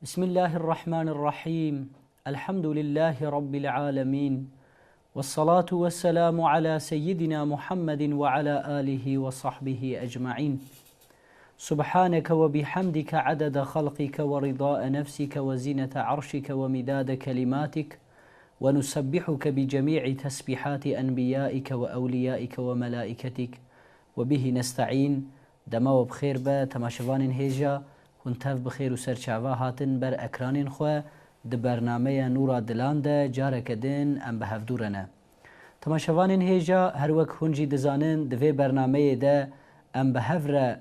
بسم الله الرحمن الرحيم. الحمد لله رب العالمين، والصلاة والسلام على سيدنا محمد وعلى آله وصحبه أجمعين. سبحانك وبحمدك عدد خلقك ورضاء نفسك وزينة عرشك ومداد كلماتك، ونسبحك بجميع تسبيحات أنبيائك وأوليائك وملائكتك، وبه نستعين. دما وبخير با تماشوان هيجا كنتاف بخير وسرچاوا هاتن بر اكرانين خو د برنامه نورا دلان ده جارك دين ام بهفدورنا. تماشوان هيجا هر وك هنجي دزانن دوی برنامه ده ام بهفره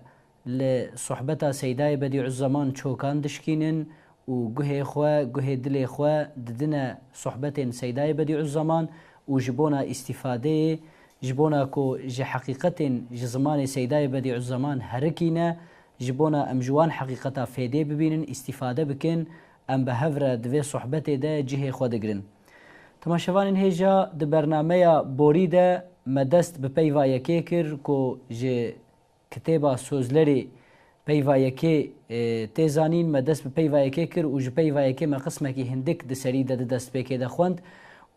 لصحبتا سيداي بديع الزمان چوكان دشكينن و گوه خو گوه دل خو ددنا صحبت سيداي بديع الزمان و جبونا استفاده جبونا كو جي حقيقت جزمان سيداي بديع الزمان هركينا جبونا ام جوان حقيقتا فيده ببينن استفاده بكن ام بهفره دوی صحبت ده جه خو دگرن. تماشوان هيجا د برنامه بوري ده مدست بپیوا یکی کر کو جه کتابا سوزلری پیوا یکی تیزانین مدست بپیوا یکی کر و جه پیوا یکی ما قسمه که هندک د سری ده دست پیکه ده خوند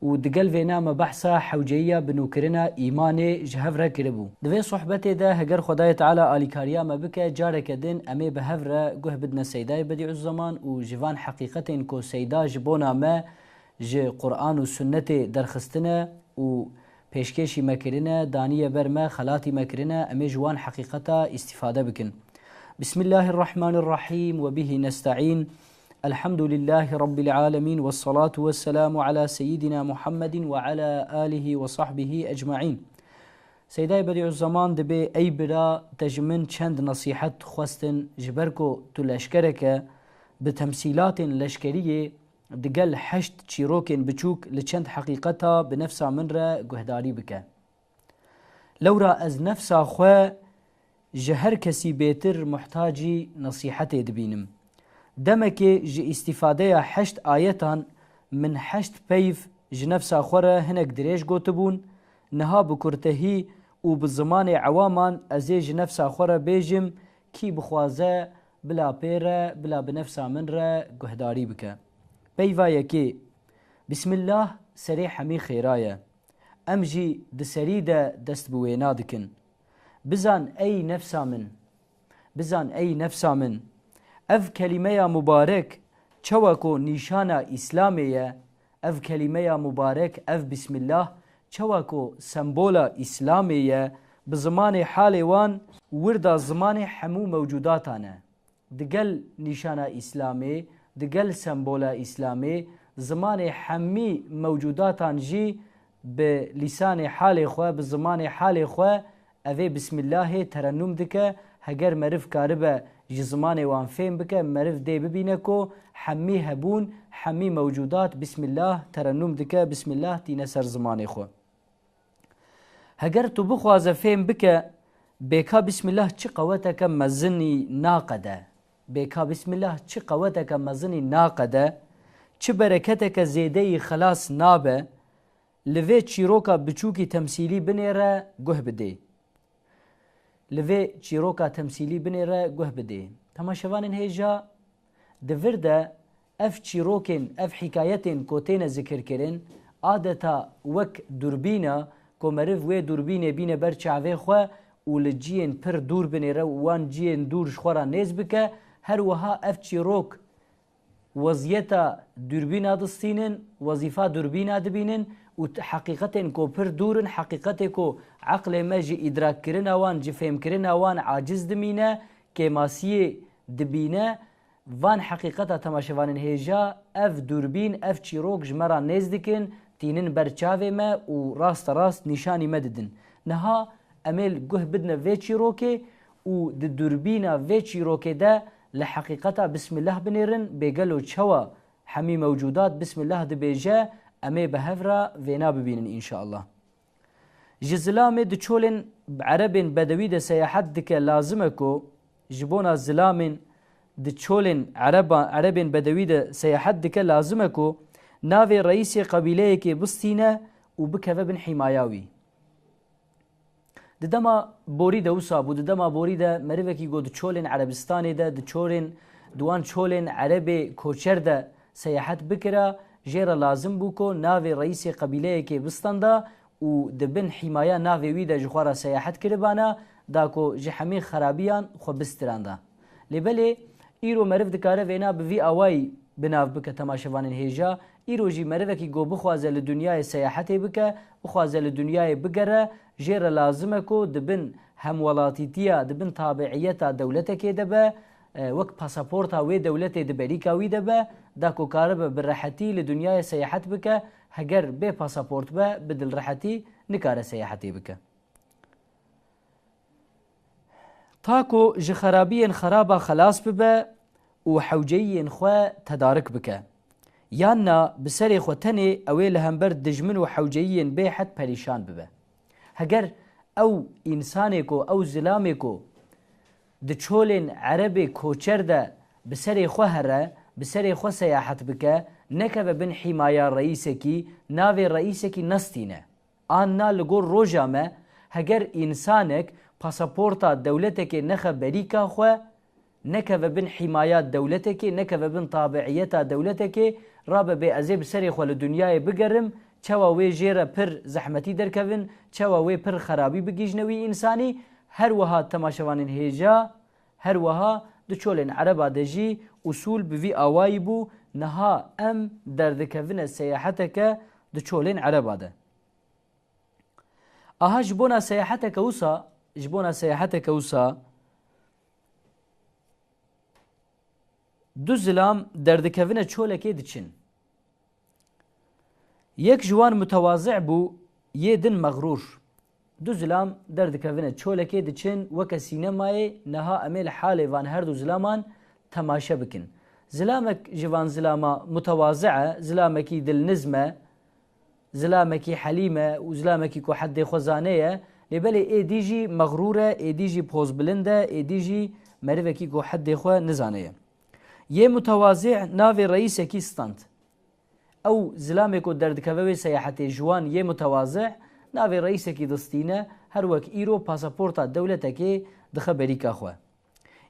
و دقل وینا ما بحثا حوجیه بنوکرنا ایمان جهفره کربو. دوی صحبت ده هگر خدای تعالی آلیکاریا ما بکه جارک دین امی بهفره گوه بدنا سیدای بدیع الزمان و جوان حقیقت کو سیدا جبونا ما جه قرآن و سنت درخستنه و پیشکشی مکرنه دانیه برما خلاتی مکرنه امی جوان حقیقتا استفاده بکن. بسم الله الرحمن الرحيم وبه نستعين. الحمد لله رب العالمين، والصلاة والسلام على سيدنا محمد وعلى آله وصحبه أجمعين. سيداي بديع الزمان دبي أي بلا تجمن چند نصيحت خواستن جبركو تلاشكرك بتمثيلات لشكرية دقل حشت چيروكين بچوك لچند حقيقتها بنفسها من را قهداري بك. لورا از نفسها خوا جهر كسي بيتر محتاجي نصيحتي دبينم. دمك جي استفاده حشت آيتان من حشت بيف جنفسا خوره هنك دريش قوتبون نها بكرتهي و بالزمان عوامان ازي جنفسا خوره بيجم كي بخوازه بلا بيره بلا بنفسا من را قهداري بك. بيفا يكي بسم الله سري حمي خيرايا امجي دسريده دست بوينا دكن بزان اي نفسا من اف كلمه مبارك چوكو نشانه اسلاميه اف كلمه مبارك اف بسم الله چوكو سمبولا اسلاميه بزمان حال وان وردا زمان حمو موجوداتانه دقل نشانه اسلامي دقل سمبولا اسلامي زمان حمي موجوداتان جي بلسان حال خو بزمان حال خو اوه بسم الله ترنم دکه هگر مرف کاربه جزمان وان فهم بکه مرف دی ببینه کو حمی هبون حمی موجودات بسم الله ترنم دکه بسم الله تینه سر زمان خو. هگر تو بخوازه فهم بکه بیکا بسم الله چی قوتک مزنی ناقده بیکا بسم الله چی قوتک مزنی ناقده چی برکتک زیده خلاص نابه لوی چیروکا بچوکی تمثیلی بنیره گوه بده لوی چیروکا تمثیلی بنیره گوه بده. تماشوان هیجا دورده اف چیروکن اف حکایتن کوتین ذکر کرن عادتا وک دوربینا کو مرف وی دوربینه بینه بر چاوه خو و لجین پر دور بنیره وان جین دورش خورا نیز بکه هر وها اف چیروک وضعیتا دوربینا دستینن وظیفه دوربینا دبینن و حقیقتن کو پر دورن حقیقت کو عقل ما جی ادراک کرن وان جی فهم کرن وان عاجز دمینه که ماسیه دبینه وان حقیقتا تماشوان هیجا اف دوربین اف چیروک جمرا نزدکن تینن برچاوه ما و راست نشانی مددن نها امیل گوه بدن وی چیروکه و د دوربینا وی چیروکه ده لحقیقتا بسم الله بنیرن بگلو چوا حمی موجودات بسم الله ده بیجه امی بهفره وینا ببینن انشاءالله. جزلام د چولن عربین بدوی ده سیاحت دکه لازمه کو جبونا زلامین د چولن عربین بدوی ده سیاحت دکه لازمه کو ناوی رئیس قبیله که بستینه و بکوه بن حمایاوی ددما بوري ده وصابو ددما بوري ده مروكي گو د چولن عربستان ده د چولن دوان چولین عرب کوچر ده سیاحت بکره جیره لازم بو کو ناوی رئیس قبیله که بستنده و دبن حمایه ناوی وی ده جخواره سیاحت کربانه دا کو جهمی خرابیان خو بسترانده لبلی ایرو مرف دکاره وینا بوی آوائی بناو بکه تماشوانین هیجا ایرو جی مرفه کی گو بخوازه لدنیای سیاحتی بکه بخوازه لدنیای بگره جیره لازمه کو دبن همولاتیتیا دبن تابعیتا دولته که دبه وەک پاسەپۆرتا وێ دەولەتێ دەبەریکاوی دەبە داکۆکارە بە بڕەحەتی لە دنیای سەیاحەت بکە هەگەر بێ پاسەپۆرت بە بدڵڕەحەتی نکارە سەیاحەتی بکە تاکۆ ji خەرابiyên خەرابە خەلاس ببە û حەوجەیên xwe تەدارک بکە یاننا bi serê xwe tenê ew ê li hember dijmin û حەوجەیên bêhed perîşan bibe heger ew însanê ku ew zilamê ku د چولین عربی کوچر ده بسری خو هره بسری خو سیاحت بکه نکه بن حمایه رئیسه کی ناوی رئیسه کی نستینه آن نا لگور روژامه هگر انسانک پاسپورتا دولته که نخه بریکا خو نکه بن حمایه دولته که نکه بن طابعیتا دولته که رابه به ازی بسری خو لدنیای بگرم چوا وی جیره پر زحمتی درکوین چوا وی پر خرابی بگیجنوی انسانی هر وها تماشوانین هیجا هر وها د چولین عربا دجی اصول بوی آوائی بو نها ام دردکوین سیاحتک د چولین عربا ده آها جبونا سیاحتک وسا دو زلام دردکوین چولکی دچن یک جوان متواضع بو یه دن مغرور دو زلام دردکوینه چولکی دچن وکه سینمای نها امیل حال وان هر دو زلامان تماشا بکن زلامک جوان زلاما متواضعه زلامکی دل نزمه زلامکی حلیمه و زلامکی کو حد خوزانه لبلی ای دیجی مغروره ای دیجی پوز بلنده ای دیجی مروکی کو حد خو نزانه یه متواضع ناوی رئیس کی ستاند او زلامکو دردکوی سیاحت جوان یه متواضع ناوی رئیسه کی دستینه هر وک ایرو پاسپورتا دولته کی دخه بریکا خو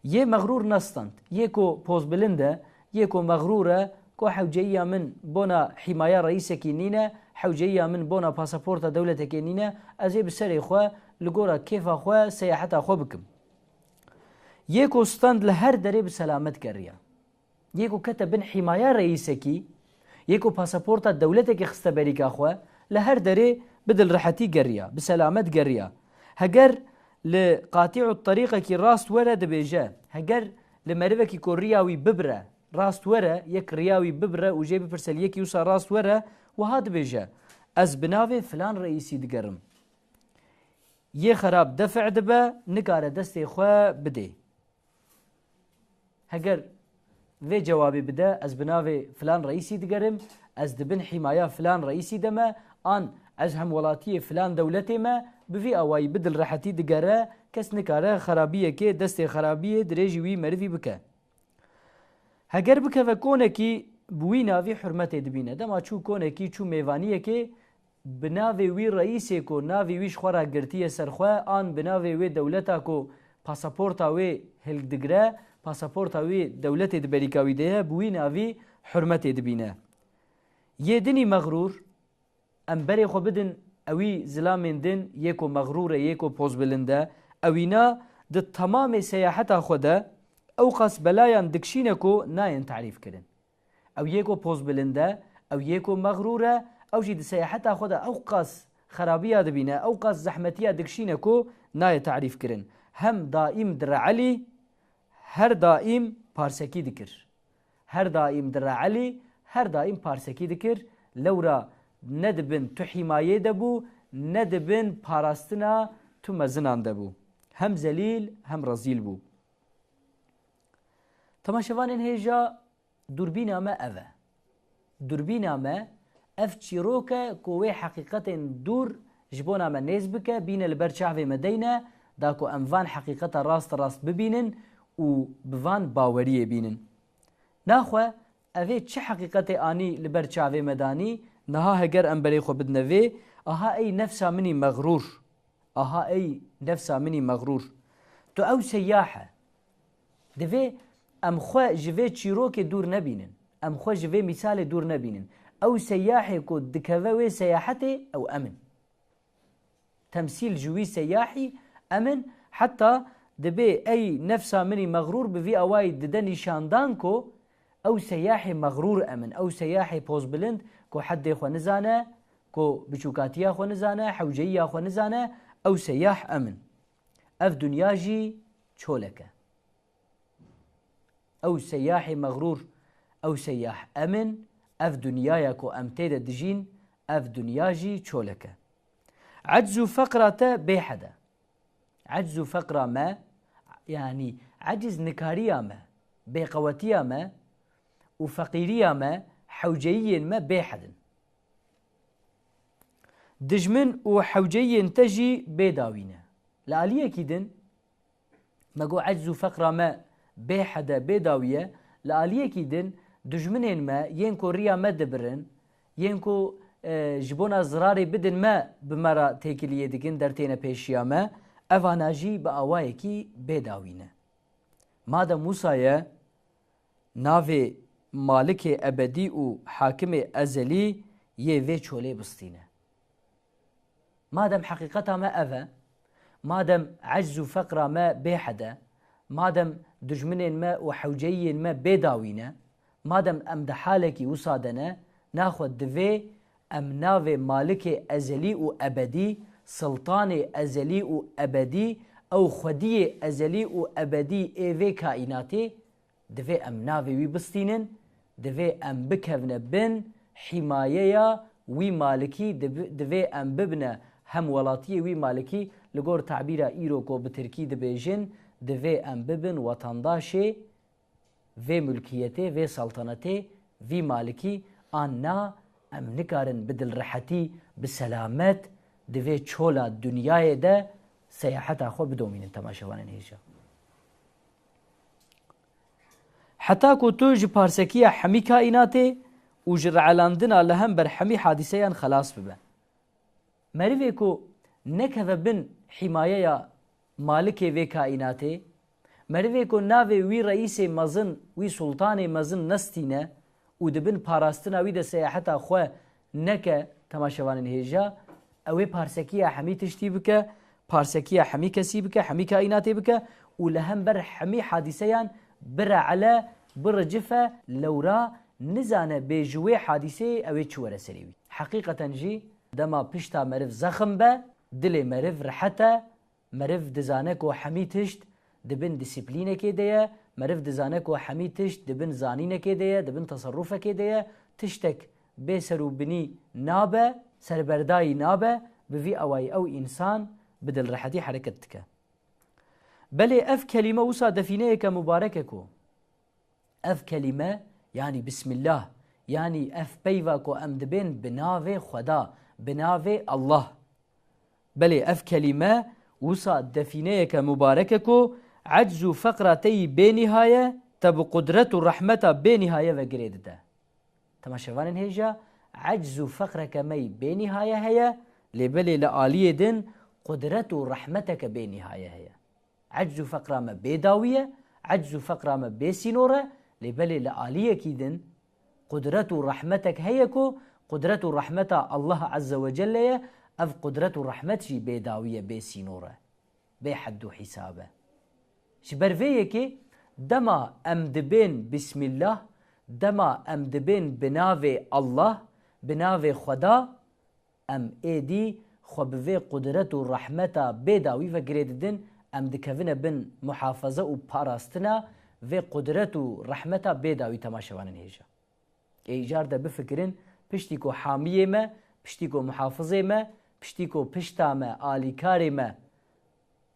یه مغرور نستند یه کو پوز بلنده یه کو مغروره کو حوجیه من بونا حمایه رئیسه کی نینه حوجیه من بونا پاسپورتا دولته کی نینه ازی بسری خو لگورا کیفا خو سیاحتا خو بکم یه کو ستند لهر دری بسلامت کریا یه کو کتبن حمایه رئیسه کی یه کو پاسپورتا دولته کی خسته بریکا خو لهر دری بدل رحتي قرية بسلامت قرية هجر لقاطع الطريقة كي راست ورا دبيجا هجر لمرفة كي كورياوي ببرة راست ورا يك رياوي ببرة وجيب برسل يك يوصى راست ورا وهاد بيجا از بنافي فلان رئيسي دقرم يه خراب دفع دبا نقارة دستي خوا بدي هجر في جوابي بدا از بنافي فلان رئيسي دقرم از دبن حماية فلان رئيسي دما آن از هم ولاتی فلان دولتی ما بوی آوائی بدل راحتی دگره کس نکاره خرابیه که دست خرابیه دریجی وی مروی بکه هگر بکه و کونه کی بوی ناوی حرمت دبینه دما چو کونه کی چو میوانیه که بناوی وی رئیسه کو ناوی ویش خورا گرتیه سرخواه آن بناوی وی دولتا کو پاسپورتا وی هل دگره پاسپورتا وی دولت دبریکاوی ده بوی ناوی حرمت دبینه یه دنی مغرور ام بری خو بدن اوی زلامین دن یکو مغروره یکو پوز بلنده اوینا د تمام سیاحت خوده او قاس بلایان دکشینکو ناین تعریف کرن او یکو پوز بلنده او یکو مغروره او جی د سیاحت خوده او قاس خرابیه دبینه او قاس زحمتیه دکشینکو نای تعریف کرن هم دائم در علی هر دائم پارسکی دکر هر دائم در علی هر دائم پارسکی دکر لورا ندبن تو حمایه دبو ندبن پاراستنا تو مزنان دبو هم زلیل هم رزیل بو تماشوانین هیجا دوربین اما اوه دوربین اما اف چیروکه کوه حقیقت دور جبون اما نیز بکه بین البرچعوه مدینه داکو اموان حقیقت راست ببینن و بوان باوریه بینن ناخوه اوه چه حقیقت آنی لبرچعوه مدانی نها هگر امبری خو بدنوی آها ای نفسا منی مغرور آها ای نفسا منی مغرور تو او سیاحه دوی ام خو جوی چیروک دور نبینن، ام خو جوی مثال دور نبینن. او سیاحی کو دکوه سیاحت او امن. تمثيل جوي سياحي امن حتى دبي اي نفسا مني مغرور بفي اواي ددني شاندانكو او سياحي مغرور امن، او سياحي بوز بلند كو حد خو نزانه، كو بچوكاتيا خو نزانه، حوجيا خو نزانه، او سياح امن. اف دنياجي چولكه او سياحي مغرور او سياح امن. اف دنيايا كو امتيد دجين اف دنياجي چولكه. عجز فقرة بيحدة، عجز فقرة ما يعني عجز نكارية ما، بقوتية ما، وفقيرية ما، حوجيين ما بيحدن. دجمن وحوجيين تجي بيداوينة لآلية كيدن مقو عجز فقرة ما بيحدة بيداوية لآلية كيدن دجمنين ما ينكو ريا ما دبرن ينكو جبونا زراري بدن ما بمرا تيكلية دكين درتين بيشيا ما اواناجي بأوايكي بيداوينة. ماذا موسى ناوي مالك أبدي و حاكم أزلي يوي چولي بستينة. مادام حقيقتها ما أفا، مادام عجز فقرة ما بيحدة، مادام دجمنين ما وحوجيين ما بيداوينة، مادام أمد حالكي وصادنا ناخد دفي ام ناوي مالك ازلي و ابدي، سلطان ازلي و ابدي، او خدي ازلي و ابدي ايوي كائناتي دفي ام ناوي وي بستينن، دفي ام بكفن بن حماية وي مالكي، دفي ام ببنا هم ولاتي وي مالكي لغور تعبير ايروكو بتركي دبيجن دفي ام ببن وطنداشي في ملكيتي في سلطنتي في مالكي آنا ام نکارن بدل رحتی بسلامت دوی چولا دنیای ده سیاحت خو بدومین تماشاوان هیجا. حتی کو تو ج پارسکی حمی کائنات و جرعلاندنا لهم بر حمی حادثه خلاص ببه. مریوی کو نکوه بن حمایه مالک وی کائنات، مریوی کو ناوی وی رئیس مزن وی سلطان مزن نستینه و دبن پاراستنا وی ده سیاحتا خو نکه تماشاوان هیجا اوی پارسکیه حمی تشتی بکه، پارسکیه حمی کسی بکه، حمی کائناتی بکه و لهم بر حمی حادثیان بر علا بر جفه لورا نزانه بجوی حادثه اوی چوره سریوی. حقیقتا جی دما پشتا مرف زخم به دل مرف رحته، مرف دزانه کو حمی تشت دبن ديسيبلينه كده، مرف دزانه کو حمی تشت دبن زانینه كده، دبن تصرفه كده، تشتك بسرو بني نابه سربرداي نابه بفي اوي او انسان بدل رحتي حركتك. بل اف كلمه وصا دفينيك مبارككو، اف كلمه يعني بسم الله، يعني اف بيواكو امدبين بناوي خدا، بناوي الله. بل اف كلمه وصا دفينيك مبارككو عجز فقرتي بنهايه تب قدرة الرحمة بنهايه وجريد ده. تماشاوان هيجا عجز فقرك مي بنهايه هي لبلي لآلية دن قدرة رحمتك بنهايه هي. عجز فقرة ما بيداوية، عجز فقرة ما بسينورة لبلي لآلية كيدن قدرة رحمتك هيكو قدرة رحمة الله عز وجل اف قدرة رحمتي بيداوية بسينورة بحد حسابه. شبرفيكي دما امدبين بسم الله، دما امدبين بناوي الله، بناوي خدا ام ايدي خبوي قدرة رحمة بيداوي وگريددن ام دكفنا بن محافظة و پاراستنا و قدرة رحمة بيداوي تماشاوان هيجا. ايجار ده بفكرن پشتيكو حامية ما، پشتيكو محافظة ما، پشتيكو پشتا ما، آليكار ما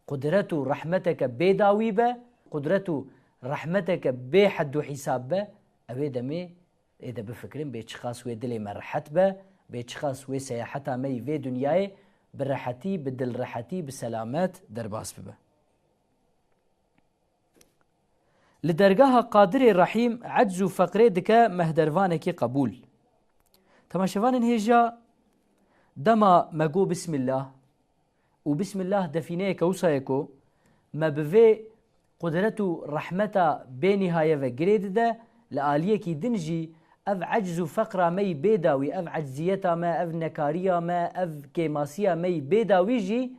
قدرة رحمتك بيداوي با، قدرة رحمتك بحد حساب با، اوه دمي اذا بفكرن بيتشخاص وي دلي مرحت با، بيتشخاص وي سياحتا مي في دنياي بالرحتي بدل رحتي بسلامات درباس ببا. لدرجاها قادر الرحيم عجز فقري دكا مهدروانكي قبول. تماشوان هيجا دما مقو بسم الله وبسم الله دفينيك وصايكو ما بفي قدرت و رحمتا بنهایه و گرید ده لآلیه کی دنجی اف عجز و فقر می بیداوی، اف عجزیتا ما، اف نکاریا ما، اف کیماسیا می بیداوی جی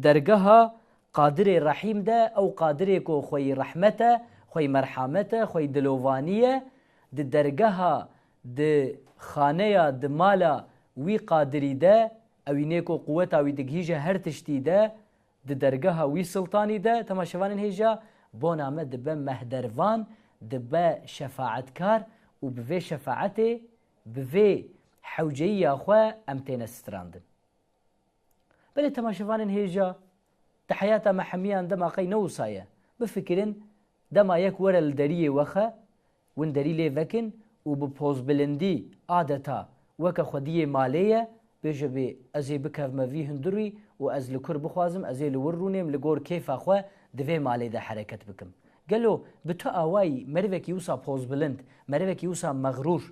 درگاه قادر رحیم ده او قادر کو خوی رحمته، خوی مرحمته، خوی دلوانیه ده درگاه ده خانه ده مالا وی قادری ده اوی نیکو قوتا وی دگهیجه هر تشتی ده ده درگاه وی سلطانی ده تماشوان هیجا بو نامه ده به مهدروان ده به شفاعتکار و به شفاعته به حوجهی خواه امتین استراندن. بله تماشوان هیجا ده حیاتا محمیان ده ماقی نوسایه بفکرن ده ما یک ورل دریه وخه ون دلیل وکن و بپوز بلندی عادتا وکه خودی مالیه بیجه بی ازی بکف موی هندروی و از لکر بخوازم ازی لورونیم لگور کیف خواه دوی مالی ده حرکت بکم. قالو بتو آوائی مروک یوسا پوز بلند مروک یوسا مغرور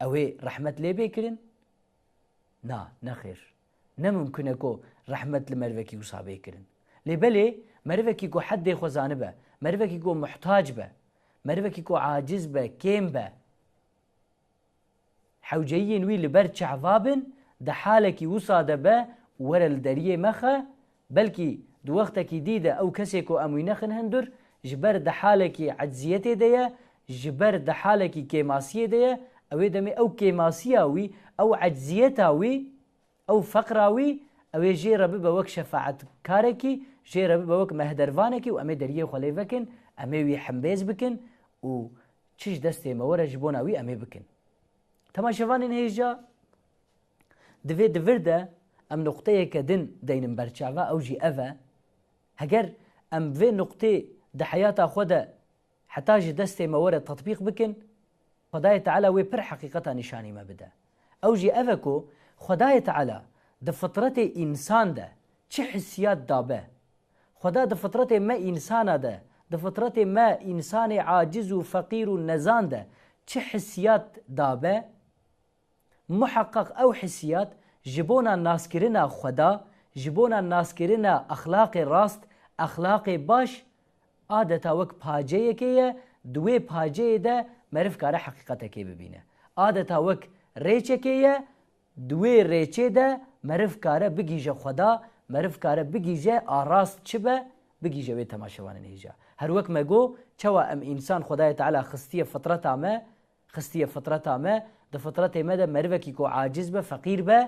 اوی رحمت لی بکرن؟ نا نخیر نممکنه کو رحمت لمروک یوسا بکرن لی بلی مروکی کو حد خوزانه به مروکی کو محتاج به مروکی کو عاجز به کیم به حوجيين وي لبر شعفابن ده حالك وصاد به ورل دريه مخه بلكي دو وقتك ديده او كسيكو اموينخن هندر جبر ده حالك عجزيته ديه جبر ده حالك كيماسيه ديه او دمي او كيماسياوي او عجزيتاوي او فقراوي او جي رب بوك شفاعت كاركي جي رب بوك مهدروانكي و امي دريه خليفكن امي وي حمبيز بكن و تشيش دستي مورا جبوناوي امي بكن تماشوان هیجا دوی دورده ام نقطه کدن دینم برچاوا او جی اوه هگر ام في نقطه ده حیاتا خوده حتی جی دست مورد تطبیق بکن خدای تعالی وی پر حقیقتا نشانی ما بده او جی اوه کو خدای تعالی ده فطرت انسان ده چه حسیات دابه خدا ده فطرت ما انسان ده ده فطرت ما انسان عاجز و فقیر و نزان ده چه حسیات دابه محقق او حسيات جبونا الناس كرنا خدا جبونا الناس كرنا اخلاق راست اخلاق باش عادتا وك پاجه كيه دوي پاجه ده مرف كاره حقيقته كي ببينه عادتا وك ريچه كيه دوي ريچه ده مرف كاره بگيجه خدا مرف كاره بگيجه آراست چبه بگيجه وي تماشوان نيجا هر وك مگو چوا ام انسان خدای تعالى خستيه فطرتا ما ده فطرت مده مروکی کو عاجز به فقیر به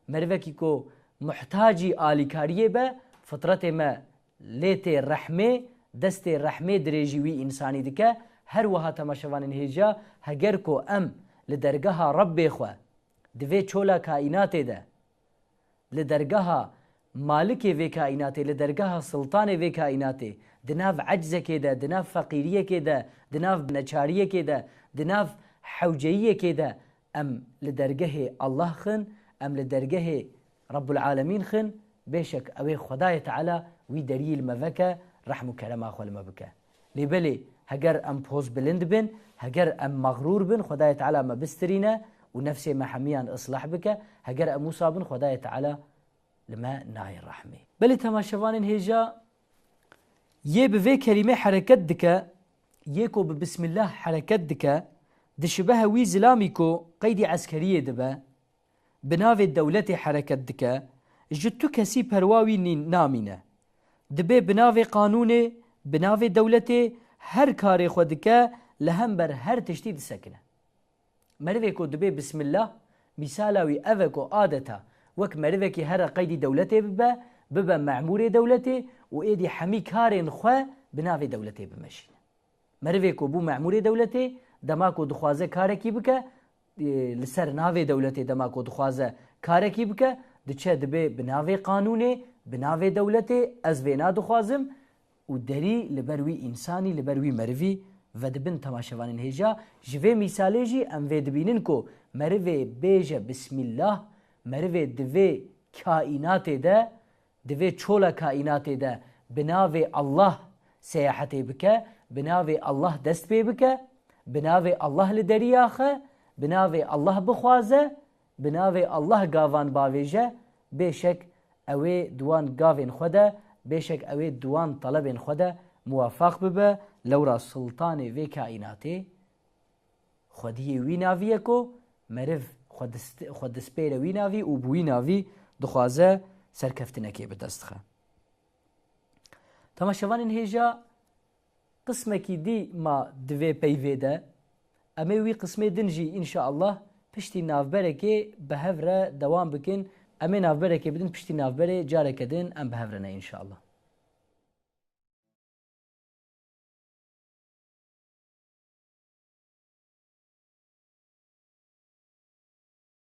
مروکی کو محتاجی آلیکاریه به فطرت ما لیت رحمه دست رحمه دریجوی انسانی دکه هر وها تماشوان هجا هگر کو ام لدرگاه رب خو دوی چولا کائنات ده لدرگاه مالک وی کائنات لدرگاه سلطان وی کائنات دناف عجز کې ده دناف فقیریه کې ده دناف نچاریه کې ده دناف حوجية كده أم لدرجه الله خن أم لدرجه رب العالمين خن بيشك أوي خداية تعالى وي دليل مفكة رحم كلام أخوال مبكة لبلي هجر أم بوز بلند بن هجر أم مغرور بن خداية تعالى ما بسترينا ونفسي ما حميان إصلاح بك هجر أم موسى بن خداية تعالى لما ناي الرحمة بلي تماشوان هجا يبفي كلمة حركت دك يكو بسم الله حركت دك دشبه وی زلامی کو قید عسکریه دبه بناو دولت حرکت دکه جتو کسی پرواوی نامینه دبه بناو قانون بناو دولت هر کار خود دکه لهم بر هر تشتید سکنه مروه کو دبه بسم الله مثالاوی اوه کو عادتا وک مروه که هر قید دولت ببه معمور دولت و ایدی حمی کارین خواه بناو دولت بمشینه مروه کو بو معمور دولت دماکو دخوازه کارکی بکه لسر ناوی دولتی دماکو دخوازه کارکی بکه دچه دبه بناوی قانونه بناوی دولتی از وینا دخوازم و دری لبروی انسانی لبروی مروی و دبن تماشوانین هجا جوه مثالی جی ام وی دبینن کو مروی بیجه بسم الله مروی دوی کائنات ده دوی چولا کائنات ده بناوی الله سیاحتی بکه بناوی الله دست بی بکه بناوی الله لدریاخه بناوی الله بخوازه بناوی الله گاوان باویجه بشک اوی دوان گاوین خوده بێشێک ئەوێ دوان تەڵەبێن خۆدا موافق ببە لەورا سڵتانێ vê kaînatê xwediyê wî naviyek û meriv xwe destpêre wî navî û bi wî navî dixwaze serkeftinekê bi dest dixe. Temaşevanên hêja qismekî dî ma divê peyvê de em ê wî qismê din jî înşaallah piştî navberekê bi hev re dewam bikin. Em ê navberekê bidin piştî navberê careke din em bi hev re ne înşaallah.